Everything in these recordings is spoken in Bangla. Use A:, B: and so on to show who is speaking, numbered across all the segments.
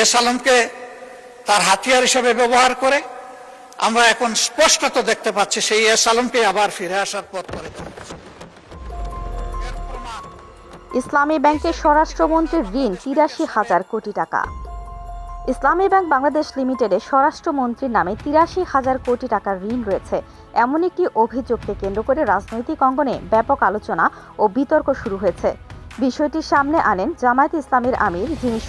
A: এস আলমকে তার হাতিয়ার হিসেবে ব্যবহার করে আমরা এখন স্পষ্টত দেখতে পাচ্ছি সেই এস আলমকে আবার ফিরে আসার পথ করে।
B: ইসলামী ব্যাংকের স্বরাষ্ট্রমন্ত্রীর ঋণ ৮৩,০০০ কোটি টাকা। ইসলামী ব্যাংক বাংলাদেশ লিমিটেডে স্বরাষ্ট্রমন্ত্রীর নামে ৮৩,০০০ কোটি টাকার ঋণ রয়েছে, এমন একটি অভিযোগকে কেন্দ্র করে রাজনৈতিক অঙ্গনে ব্যাপক আলোচনা ও বিতর্ক শুরু হয়েছে। বিষয়টি সামনে আনেন জামায়াতে ইসলামীর আমির, যিনি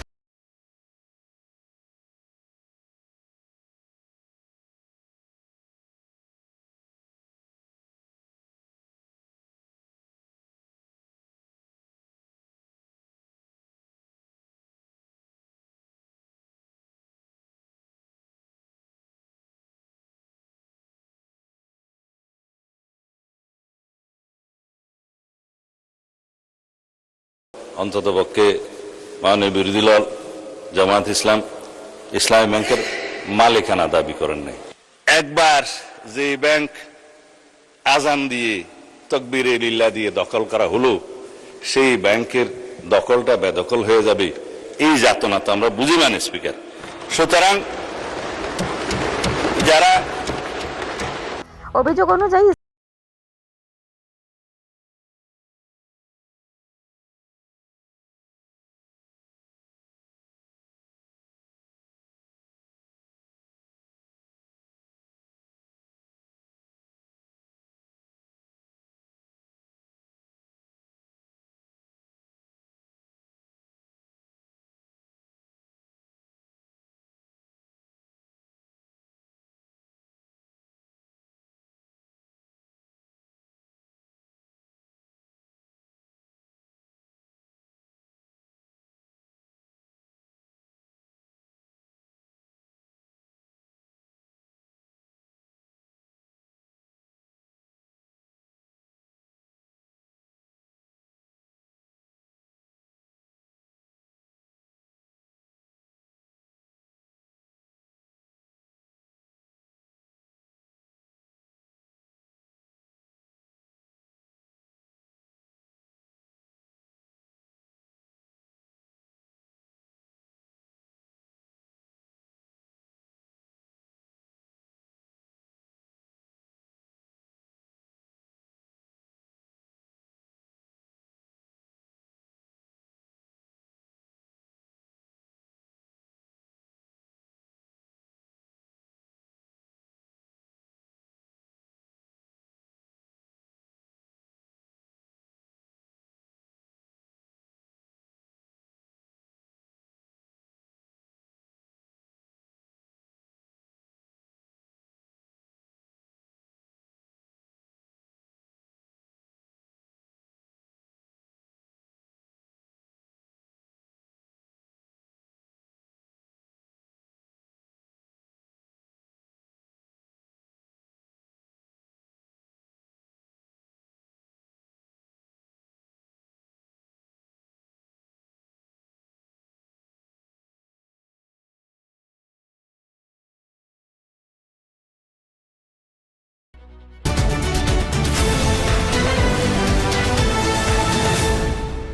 C: অন্ততপক্ষে মাননীয় বিরোধী দল জামায়াত ইসলাম ইসলামী ব্যাংকের মালিকানা দাবি করেন নাই। একবার যে ব্যাংক আজান দিয়ে তাকবীরে লিল্লাহ দিয়ে দখল করা হলো, সেই ব্যাংকের দখলটা বেদখল হয়ে যাবে, এই যাতনা তো আমরা বুঝি না স্পিকার। সুতরাং যারা
B: অভিযোগ অনুযায়ী